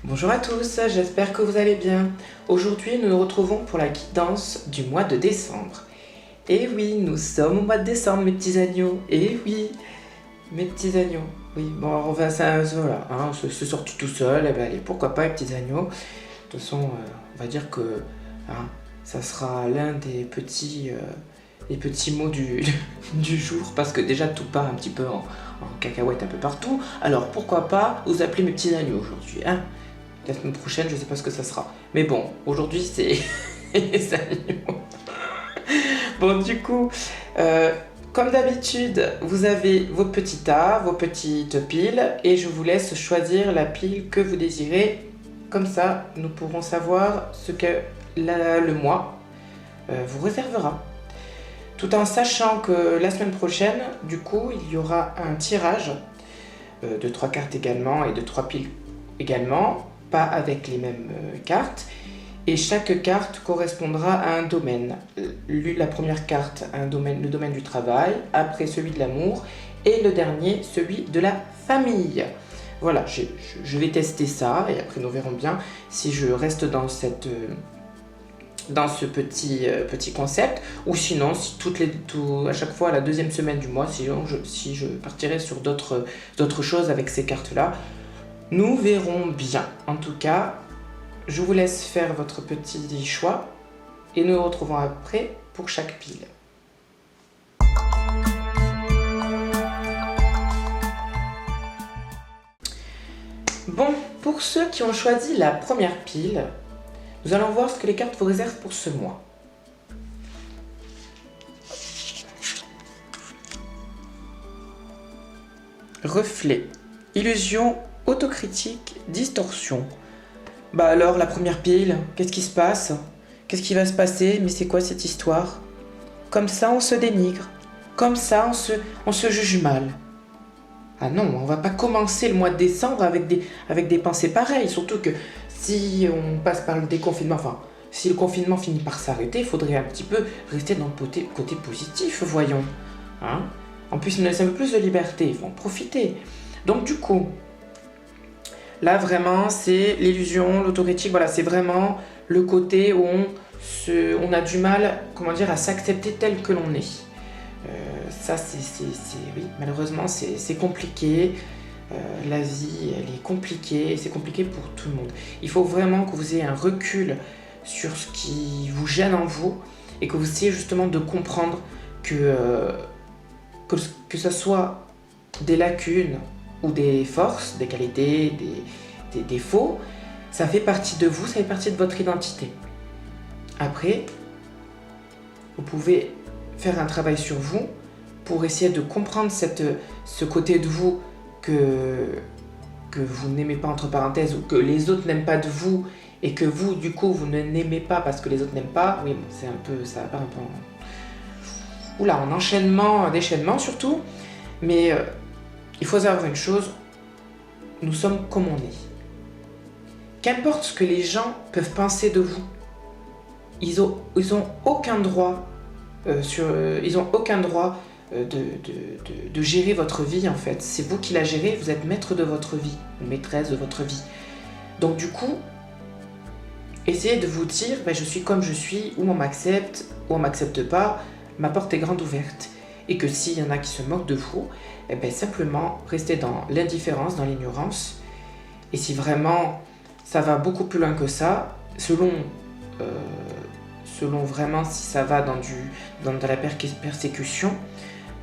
Bonjour à tous, j'espère que vous allez bien. Aujourd'hui, nous nous retrouvons pour la guidance du mois de décembre. Et oui, nous sommes au mois de décembre, mes petits agneaux. Et oui, mes petits agneaux. Oui, bon, alors on va ça, voilà, hein, c'est sorti tout seul. Et ben allez, pourquoi pas, les petits agneaux. De toute façon, on va dire que hein, ça sera l'un des petits mots du jour, parce que déjà tout part un petit peu en cacahuète un peu partout. Alors pourquoi pas vous appeler mes petits agneaux aujourd'hui, hein? La semaine prochaine, je sais pas ce que ça sera. Mais bon, aujourd'hui, c'est les animaux. Bon, du coup, comme d'habitude, vous avez vos petits tas, vos petites piles, et je vous laisse choisir la pile que vous désirez. Comme ça, nous pourrons savoir ce que le mois vous réservera. Tout en sachant que la semaine prochaine, du coup, il y aura un tirage de 3 cartes également et de 3 piles également, pas avec les mêmes cartes, et chaque carte correspondra à un domaine. La première carte, le domaine du travail, après celui de l'amour, et le dernier, celui de la famille. Voilà, je vais tester ça, et après nous verrons bien si je reste dans ce petit concept, ou sinon, si à chaque fois, à la deuxième semaine du mois, si je partirai sur d'autres choses avec ces cartes-là. Nous verrons bien. En tout cas, je vous laisse faire votre petit choix et nous nous retrouvons après pour chaque pile. Bon, pour ceux qui ont choisi la première pile, nous allons voir ce que les cartes vous réservent pour ce mois. Reflet, illusion, autocritique, distorsion. Bah alors, la première pile, qu'est-ce qui se passe? Qu'est-ce qui va se passer? Mais c'est quoi cette histoire? Comme ça, on se dénigre. Comme ça, on se juge mal. Ah non, on va pas commencer le mois de décembre avec des pensées pareilles. Surtout que si on passe par le déconfinement, enfin, si le confinement finit par s'arrêter, il faudrait un petit peu rester dans le côté positif, voyons. Hein? En plus, il nous laisse un peu plus de liberté, il faut en profiter. Donc du coup, là vraiment, c'est l'illusion, l'autocritique, voilà, c'est vraiment le côté où on a du mal, comment dire, à s'accepter tel que l'on est. Ça, oui, malheureusement, c'est compliqué. La vie, elle est compliquée, et c'est compliqué pour tout le monde. Il faut vraiment que vous ayez un recul sur ce qui vous gêne en vous et que vous essayez justement de comprendre que ce soit des lacunes ou des forces, des qualités, des défauts, ça fait partie de vous, ça fait partie de votre identité. Après, vous pouvez faire un travail sur vous pour essayer de comprendre ce côté de vous que vous n'aimez pas, entre parenthèses, ou que les autres n'aiment pas de vous, et que vous, du coup, vous ne n'aimez pas parce que les autres n'aiment pas. Oui, bon, c'est un peu, ça va pas un peu en déchaînement surtout. Mais il faut savoir une chose, nous sommes comme on est. Qu'importe ce que les gens peuvent penser de vous, ils ont aucun droit de gérer votre vie en fait. C'est vous qui la gérez, vous êtes maître de votre vie, maîtresse de votre vie. Donc du coup, essayez de vous dire, je suis comme je suis, ou on m'accepte, ou on m'accepte pas, ma porte est grande ouverte. Et que s'il y en a qui se moquent de vous, simplement restez dans l'indifférence, dans l'ignorance. Et si vraiment ça va beaucoup plus loin que ça, selon vraiment si ça va dans de la persécution,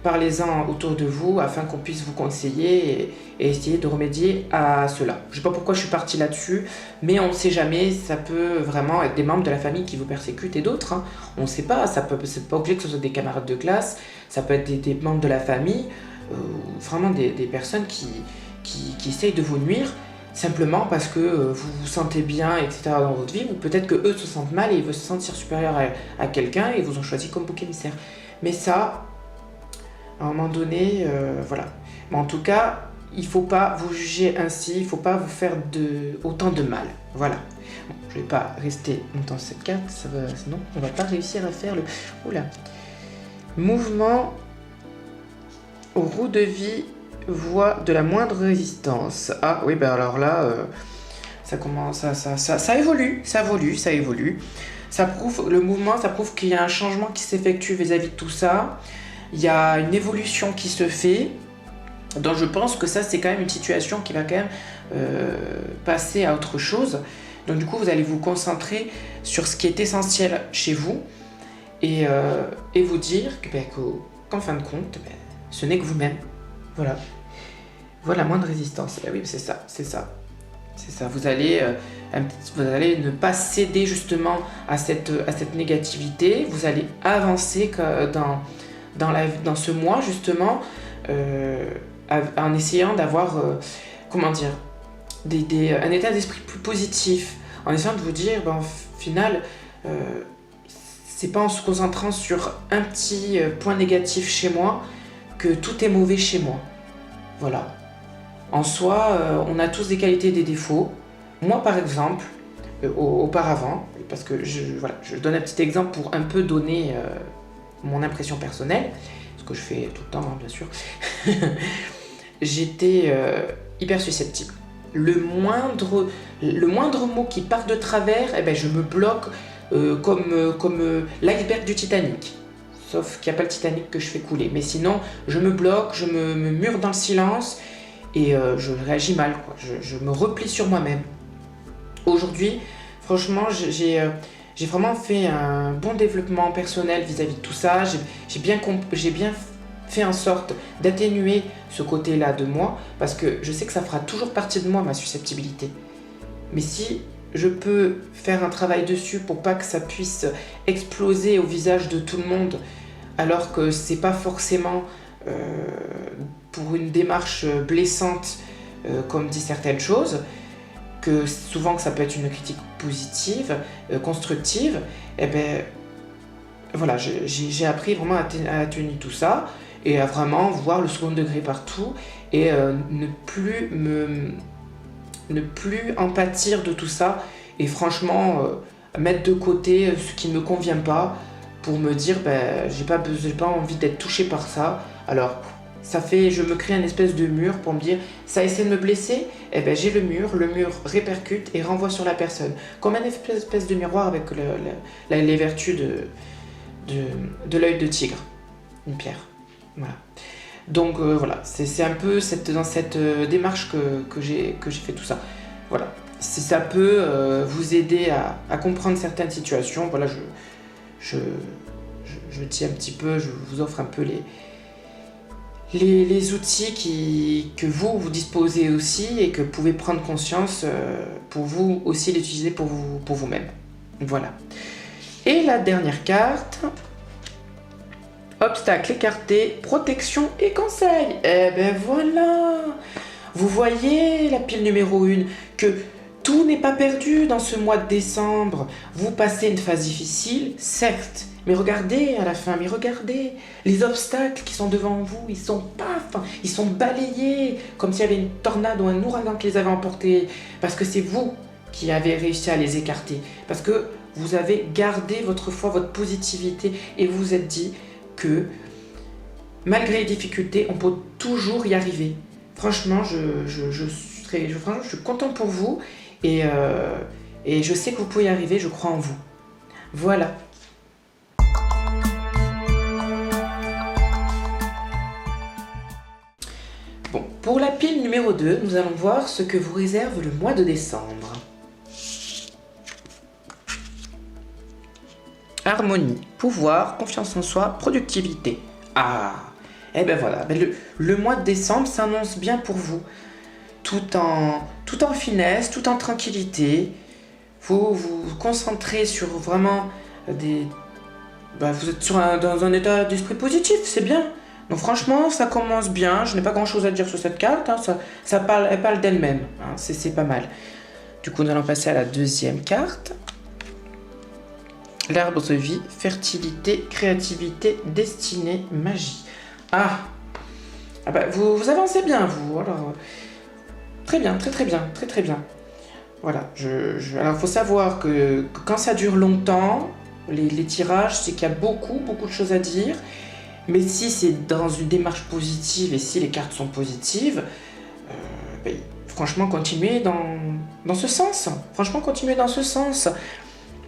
parlez-en autour de vous afin qu'on puisse vous conseiller et essayer de remédier à cela. Je ne sais pas pourquoi je suis partie là-dessus, mais on ne sait jamais, ça peut vraiment être des membres de la famille qui vous persécutent et d'autres. Hein. On ne sait pas, c'est pas obligé que ce soit des camarades de classe, ça peut être des membres de la famille, vraiment des personnes qui essayent de vous nuire, simplement parce que vous vous sentez bien, etc. dans votre vie, ou peut-être que eux se sentent mal et ils veulent se sentir supérieurs à quelqu'un et vous ont choisi comme bouc émissaire. Mais ça, à un moment donné, voilà. Mais en tout cas, il ne faut pas vous juger ainsi, il ne faut pas vous faire autant de mal. Voilà. Bon, je ne vais pas rester longtemps sur cette carte, sinon on ne va pas réussir à faire le... Oula. Mouvement, roue de vie, voie de la moindre résistance. Ah oui, alors là, Ça commence, ça évolue, ça évolue, ça évolue. Ça prouve, le mouvement, ça prouve qu'il y a un changement qui s'effectue vis-à-vis de tout ça. Il y a une évolution qui se fait. Donc je pense que ça, c'est quand même une situation qui va quand même passer à autre chose. Donc du coup, vous allez vous concentrer sur ce qui est essentiel chez vous et vous dire qu'en fin de compte, ce n'est que vous-même. Voilà. Voilà, moins de résistance. Eh oui, c'est ça, c'est ça. C'est ça. Vous allez ne pas céder justement à cette négativité. Vous allez avancer dans ce mois justement en essayant d'avoir, un état d'esprit plus positif. En essayant de vous dire, au final, c'est pas en se concentrant sur un petit point négatif chez moi que tout est mauvais chez moi. Voilà. En soi, on a tous des qualités et des défauts. Moi, par exemple, auparavant, parce que je donne un petit exemple pour un peu donner mon impression personnelle, ce que je fais tout le temps, hein, bien sûr, j'étais hyper susceptible. Le moindre mot qui part de travers, je me bloque comme l'iceberg du Titanic. Sauf qu'il n'y a pas le Titanic que je fais couler. Mais sinon, je me bloque, je me mure dans le silence et je réagis mal, quoi. Je me replie sur moi-même. Aujourd'hui, franchement, j'ai vraiment fait un bon développement personnel vis-à-vis de tout ça. J'ai bien fait en sorte d'atténuer ce côté-là de moi parce que je sais que ça fera toujours partie de moi, ma susceptibilité. Mais si je peux faire un travail dessus pour pas que ça puisse exploser au visage de tout le monde, alors que c'est pas forcément pour une démarche blessante comme dit certaines choses, que souvent que ça peut être une critique positive, constructive, voilà, j'ai appris vraiment à atténuer tout ça et à vraiment voir le second degré partout et ne plus en pâtir de tout ça et franchement mettre de côté ce qui ne me convient pas pour me dire j'ai pas envie d'être touché par ça. Alors je me crée une espèce de mur pour me dire ça essaie de me blesser, j'ai le mur répercute et renvoie sur la personne comme une espèce de miroir avec les vertus de l'œil de tigre, une pierre. Voilà. Donc voilà, c'est un peu dans cette démarche que j'ai fait tout ça. Voilà, si ça peut vous aider à comprendre certaines situations, voilà, je dis un petit peu, je vous offre un peu les outils que vous disposez aussi et que vous pouvez prendre conscience pour vous aussi l'utiliser pour vous-même. Voilà. Et la dernière carte, obstacle écarté, protection et conseil. Voilà. Vous voyez la pile numéro 1, que tout n'est pas perdu dans ce mois de décembre. Vous passez une phase difficile, certes, mais regardez à la fin, regardez, les obstacles qui sont devant vous, ils sont balayés, comme s'il y avait une tornade ou un ouragan qui les avait emportés, parce que c'est vous qui avez réussi à les écarter, parce que vous avez gardé votre foi, votre positivité, et vous vous êtes dit que malgré les difficultés, on peut toujours y arriver. Franchement, je suis content pour vous, et je sais que vous pouvez y arriver, je crois en vous. Voilà. Bon, pour la pile numéro 2, nous allons voir ce que vous réserve le mois de décembre. Harmonie, pouvoir, confiance en soi, productivité. Ah, voilà, le mois de décembre s'annonce bien pour vous. Tout en finesse, tout en tranquillité. Vous vous concentrez sur vraiment vous êtes dans un état d'esprit positif, c'est bien. Donc franchement, ça commence bien. Je n'ai pas grand-chose à dire sur cette carte. Hein. Elle parle d'elle-même. Hein. C'est pas mal. Du coup, nous allons passer à la deuxième carte. L'arbre de vie, fertilité, créativité, destinée, magie. Vous avancez bien, vous. Alors, très bien, très bien. Voilà. Alors, il faut savoir que quand ça dure longtemps, les tirages, c'est qu'il y a beaucoup de choses à dire. Mais si c'est dans une démarche positive et si les cartes sont positives, franchement, continuez dans ce sens. Franchement, continuez dans ce sens.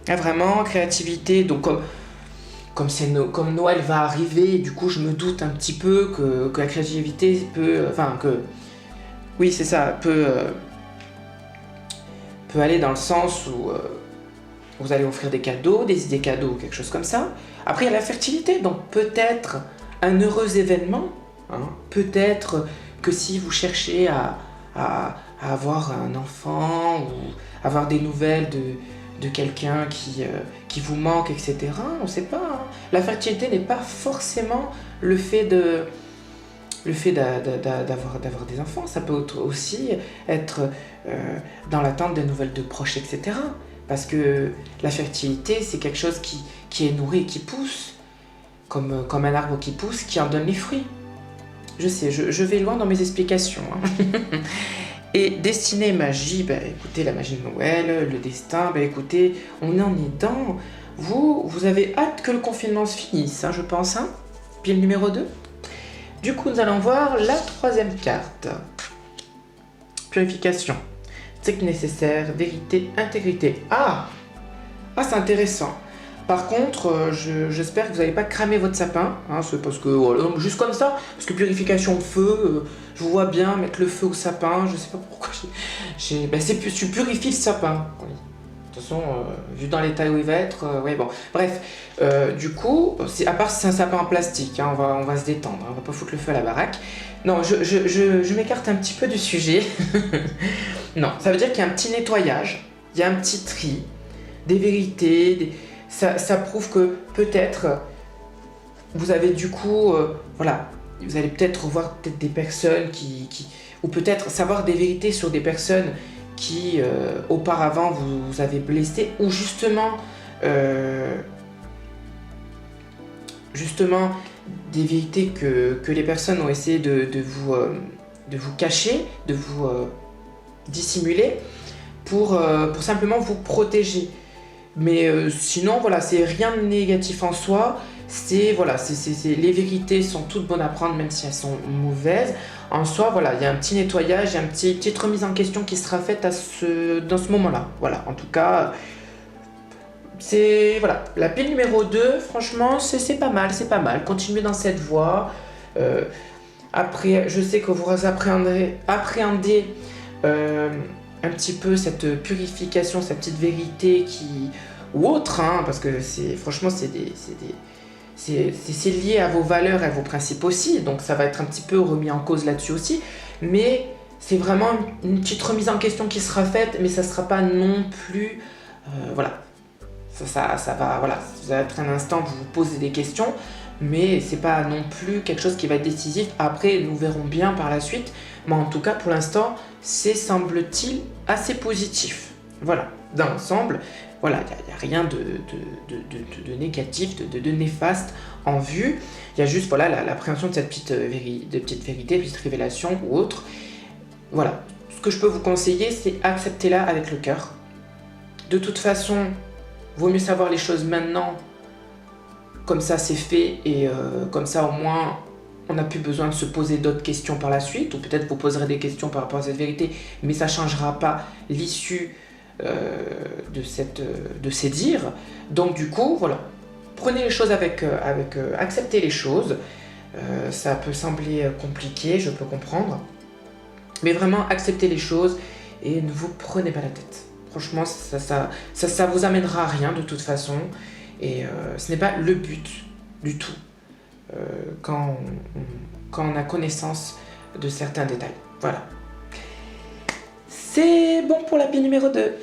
Ah, vraiment, créativité. Donc, comme Noël va arriver, du coup, je me doute un petit peu que la créativité peut... Enfin, que... Oui, c'est ça, peut aller dans le sens où vous allez offrir des cadeaux, des idées cadeaux, quelque chose comme ça. Après, il y a la fertilité, donc peut-être un heureux événement. Hein. Peut-être que si vous cherchez à avoir un enfant ou avoir des nouvelles de quelqu'un qui vous manque, etc. On ne sait pas. Hein. La fertilité n'est pas forcément le fait d'avoir des enfants. Ça peut aussi être dans l'attente des nouvelles de proches, etc. Parce que la fertilité, c'est quelque chose qui est nourri, qui pousse, comme un arbre qui pousse, qui en donne les fruits. Je sais, je vais loin dans mes explications. Hein. Et destinée magie, bah écoutez, la magie de Noël, le destin, bah écoutez, on en est dans. Vous avez hâte que le confinement se finisse, hein, je pense. Hein. Pile numéro 2. Du coup, nous allons voir la troisième carte. Purification. C'est nécessaire, vérité, intégrité. Ah, c'est intéressant. Par contre, j'espère que vous n'allez pas cramer votre sapin, hein, c'est parce que, voilà, juste comme ça, parce que purification de feu, je vous vois bien mettre le feu au sapin, je sais pas pourquoi, tu purifies le sapin. Oui. De toute façon, vu dans l'état où il va être, ouais, bon. Bref, du coup, à part si c'est un sapin en plastique, hein, on va se détendre, hein, on va pas foutre le feu à la baraque. Non, je m'écarte un petit peu du sujet. Non, ça veut dire qu'il y a un petit nettoyage, il y a un petit tri, des vérités, ça prouve que peut-être vous avez du coup, voilà, vous allez peut-être revoir peut-être des personnes ou peut-être savoir des vérités sur des personnes qui auparavant vous avez blessé, ou justement des vérités que les personnes ont essayé de vous cacher, de vous dissimuler pour simplement vous protéger. Mais sinon, voilà, c'est rien de négatif en soi. Les vérités sont toutes bonnes à prendre, même si elles sont mauvaises. En soi, voilà, il y a un petit nettoyage, il y a une petite remise en question qui sera faite dans ce moment-là. Voilà, en tout cas, voilà, la pile numéro 2, franchement, c'est pas mal, c'est pas mal. Continuez dans cette voie. Après, je sais que vous appréhendez un petit peu cette purification, cette petite vérité ou autre, hein, parce que franchement c'est lié à vos valeurs et à vos principes aussi, donc ça va être un petit peu remis en cause là-dessus aussi, mais c'est vraiment une petite remise en question qui sera faite, mais ça sera pas non plus, voilà, ça va, voilà, ça va être un instant où vous vous posez des questions, mais c'est pas non plus quelque chose qui va être décisif. Après, nous verrons bien par la suite, mais en tout cas, pour l'instant, c'est, semble-t-il, assez positif. Voilà, dans l'ensemble, voilà, il n'y a rien de négatif, de néfaste en vue. Il y a juste, voilà, l'appréhension de cette petite vérité, petite révélation ou autre. Voilà, ce que je peux vous conseiller, c'est accepter-la avec le cœur. De toute façon, vaut mieux savoir les choses maintenant. Comme ça, c'est fait, et comme ça, au moins, on n'a plus besoin de se poser d'autres questions par la suite, ou peut-être vous poserez des questions par rapport à cette vérité, mais ça ne changera pas l'issue de ces dires. Donc du coup, voilà, prenez les choses acceptez les choses. Ça peut sembler compliqué, je peux comprendre, mais vraiment acceptez les choses et ne vous prenez pas la tête. Franchement, ça vous amènera à rien de toute façon. Et ce n'est pas le but du tout quand on a connaissance de certains détails. Voilà. C'est bon pour la pile numéro 2.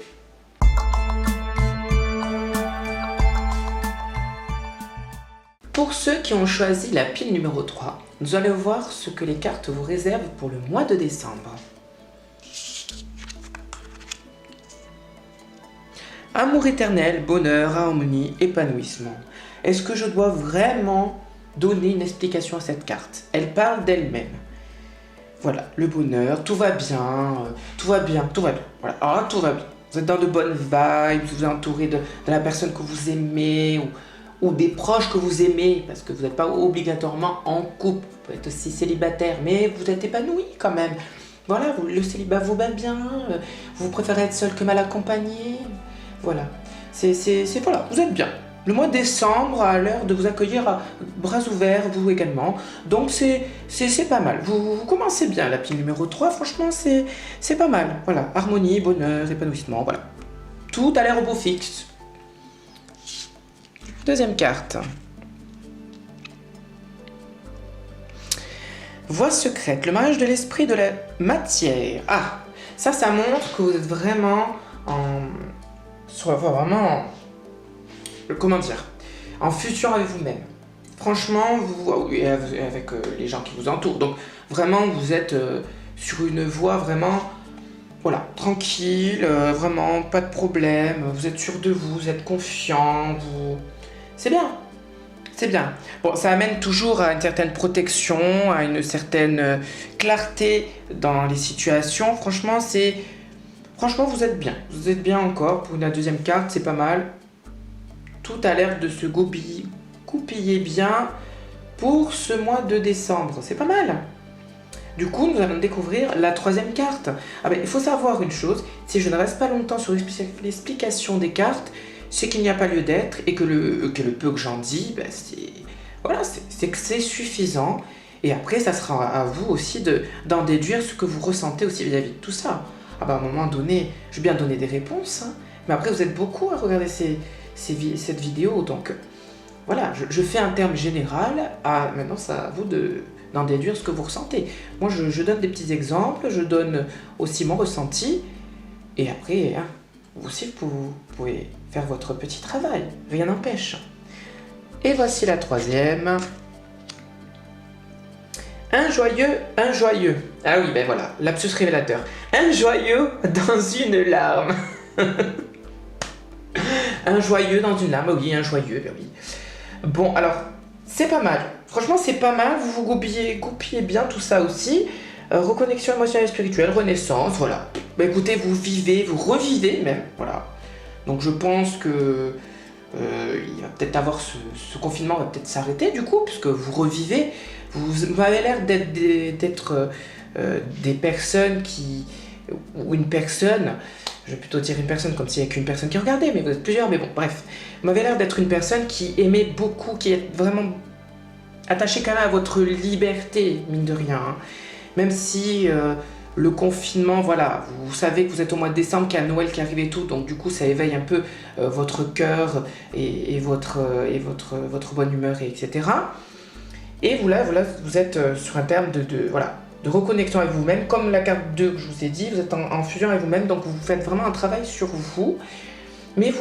Pour ceux qui ont choisi la pile numéro 3, nous allons voir ce que les cartes vous réservent pour le mois de décembre. Amour éternel, bonheur, harmonie, épanouissement. Est-ce que je dois vraiment donner une explication à cette carte? Elle parle d'elle-même. Voilà, le bonheur, tout va bien, tout va bien. Voilà, alors, tout va bien. Vous êtes dans de bonnes vibes, vous êtes entouré de la personne que vous aimez ou des proches que vous aimez, parce que vous n'êtes pas obligatoirement en couple, vous pouvez être aussi célibataire, mais vous êtes épanoui quand même. voilà, le célibat vous va bien, vous préférez être seul que mal accompagné. Voilà, voilà, vous êtes bien. Le mois de décembre a l'air de vous accueillir à bras ouverts, vous également. Donc c'est pas mal. Vous commencez bien la pile numéro 3, franchement c'est pas mal. Voilà, harmonie, bonheur, épanouissement, voilà. Tout a l'air au beau fixe. Deuxième carte. Voie secrète, le mariage de l'esprit de la matière. Ah, ça montre que vous êtes vraiment comment dire, en fusion avec vous-même. Franchement, et avec les gens qui vous entourent. Donc vraiment, vous êtes sur une voie vraiment, voilà, tranquille, vraiment pas de problème. Vous êtes sûr de vous, vous êtes confiant, c'est bien. C'est bien. Bon, ça amène toujours à une certaine protection, à une certaine clarté dans les situations. Franchement, vous êtes bien. Vous êtes bien encore. Pour la deuxième carte, c'est pas mal. Tout a l'air de se goupiller bien pour ce mois de décembre. C'est pas mal. Du coup, nous allons découvrir la troisième carte. Ah ben, il faut savoir une chose, si je ne reste pas longtemps sur l'explication des cartes, c'est qu'il n'y a pas lieu d'être et que le peu que j'en dis, ben c'est que c'est suffisant. Et après, ça sera à vous aussi d'en déduire ce que vous ressentez aussi vis-à-vis de tout ça. Ah ben, à un moment donné, je vais bien donner des réponses, hein, mais après, vous êtes beaucoup à regarder cette vidéo, donc voilà, je fais un terme général. Maintenant, c'est à vous d'en déduire ce que vous ressentez. Moi, je donne des petits exemples, je donne aussi mon ressenti, et après, hein, vous aussi, vous pouvez faire votre petit travail, rien n'empêche. Et voici la troisième. Un joyeux. Ah oui, ben voilà, lapsus révélateur. Un joyeux dans une larme. Un joyeux dans une larme, oui, un joyeux, ben oui. Bon, alors, c'est pas mal. Franchement, c'est pas mal, vous vous goupillez bien tout ça aussi. Reconnexion émotionnelle et spirituelle, renaissance, voilà. Bah écoutez, vous vivez, vous revivez même, voilà. Donc je pense que il va peut-être avoir ce confinement va peut-être s'arrêter du coup, puisque vous revivez. Vous avez l'air d'être des personnes ou une personne, je vais plutôt dire une personne comme s'il n'y a qu'une personne qui regardait, mais vous êtes plusieurs, mais bon, bref. Vous m'avez l'air d'être une personne qui aimait beaucoup, qui est vraiment attachée quand même à votre liberté, mine de rien, hein. Même si le confinement, voilà, vous savez que vous êtes au mois de décembre, qu'il y a Noël qui arrive et tout, donc du coup ça éveille un peu votre cœur et votre bonne humeur, etc. Et vous êtes sur un terme de reconnexion avec vous-même, comme la carte 2 que je vous ai dit, vous êtes en fusion avec vous-même, donc vous faites vraiment un travail sur vous. Mais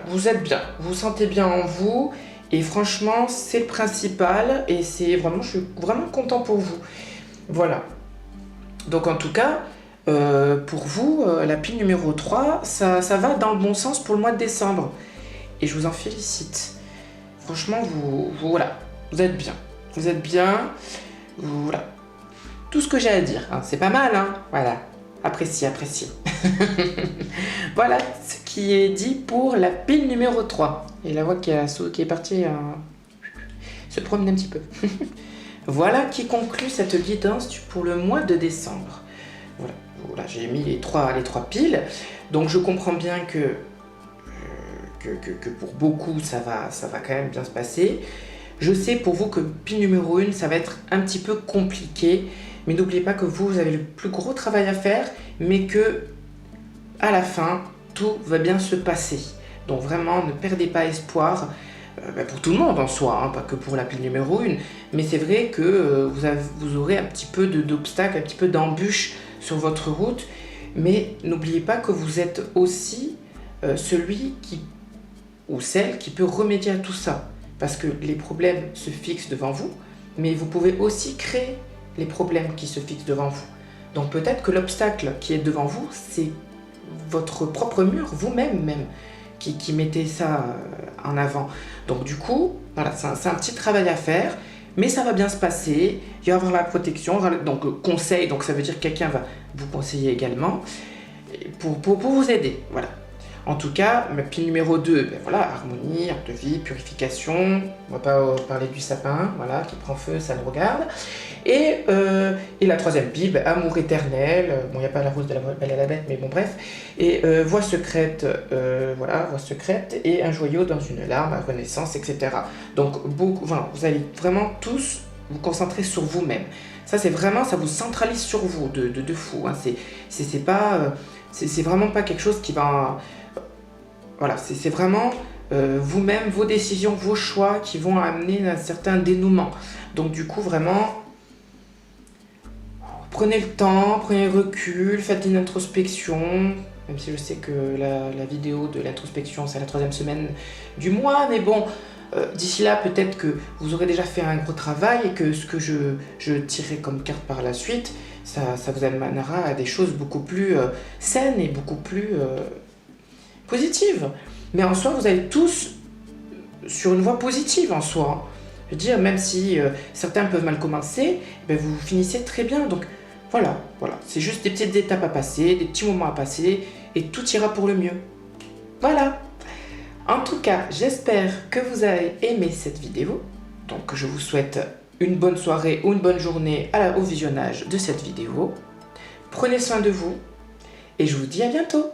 vous êtes bien, vous vous sentez bien en vous, et franchement, c'est le principal, et je suis vraiment content pour vous. Voilà. Donc en tout cas, pour vous, la pile numéro 3, ça va dans le bon sens pour le mois de décembre. Et je vous en félicite. Franchement, voilà, vous êtes bien. Vous êtes bien, voilà. Tout ce que j'ai à dire, hein. C'est pas mal, hein. Voilà, appréciez. Voilà ce qui est dit pour la pile numéro 3. Et la voix qui est partie se promener un petit peu. Voilà qui conclut cette guidance pour le mois de décembre. Voilà, j'ai mis les trois piles. Donc je comprends bien que pour beaucoup ça va quand même bien se passer. Je sais pour vous que pile numéro 1, ça va être un petit peu compliqué. Mais n'oubliez pas que vous avez le plus gros travail à faire, mais que à la fin, tout va bien se passer. Donc vraiment, ne perdez pas espoir. Pour tout le monde en soi, hein, pas que pour la pile numéro 1, mais c'est vrai que vous aurez un petit peu d'obstacles, un petit peu d'embûches sur votre route, mais n'oubliez pas que vous êtes aussi celui ou celle qui peut remédier à tout ça, parce que les problèmes se fixent devant vous, mais vous pouvez aussi créer les problèmes qui se fixent devant vous. Donc peut-être que l'obstacle qui est devant vous, c'est votre propre mur, vous-même même, qui mettez ça en avant. Donc du coup, voilà, c'est un petit travail à faire, mais ça va bien se passer, il va y avoir la protection, donc conseil, donc ça veut dire que quelqu'un va vous conseiller également, pour vous aider, voilà. En tout cas, ma pile numéro 2, ben voilà, harmonie, art de vie, purification. On va pas parler du sapin, voilà, qui prend feu, ça nous regarde. Et la troisième pile, ben, amour éternel. Bon, il n'y a pas la rose de la Belle et la Bête, mais bon, bref. Et voix secrète, voilà, voix secrète. Et un joyau dans une larme, renaissance, etc. Donc, voilà, vous allez vraiment tous vous concentrer sur vous-même. Ça, c'est vraiment, ça vous centralise sur vous, de fou. Hein. C'est pas... c'est vraiment pas quelque chose qui va... Voilà, c'est vraiment vous-même, vos décisions, vos choix qui vont amener un certain dénouement. Donc du coup, vraiment, prenez le temps, prenez le recul, faites une introspection. Même si je sais que la vidéo de l'introspection, c'est la 3e semaine du mois. Mais bon, d'ici là, peut-être que vous aurez déjà fait un gros travail et que ce que je tirerai comme carte par la suite, ça vous amènera à des choses beaucoup plus saines et beaucoup plus positives. Mais en soi, vous allez tous sur une voie positive en soi. Je veux dire, même si certains peuvent mal commencer, ben vous finissez très bien. Donc voilà, c'est juste des petites étapes à passer, des petits moments à passer, et tout ira pour le mieux. Voilà. En tout cas, j'espère que vous avez aimé cette vidéo. Donc je vous souhaite une bonne soirée ou une bonne journée au visionnage de cette vidéo. Prenez soin de vous et je vous dis à bientôt.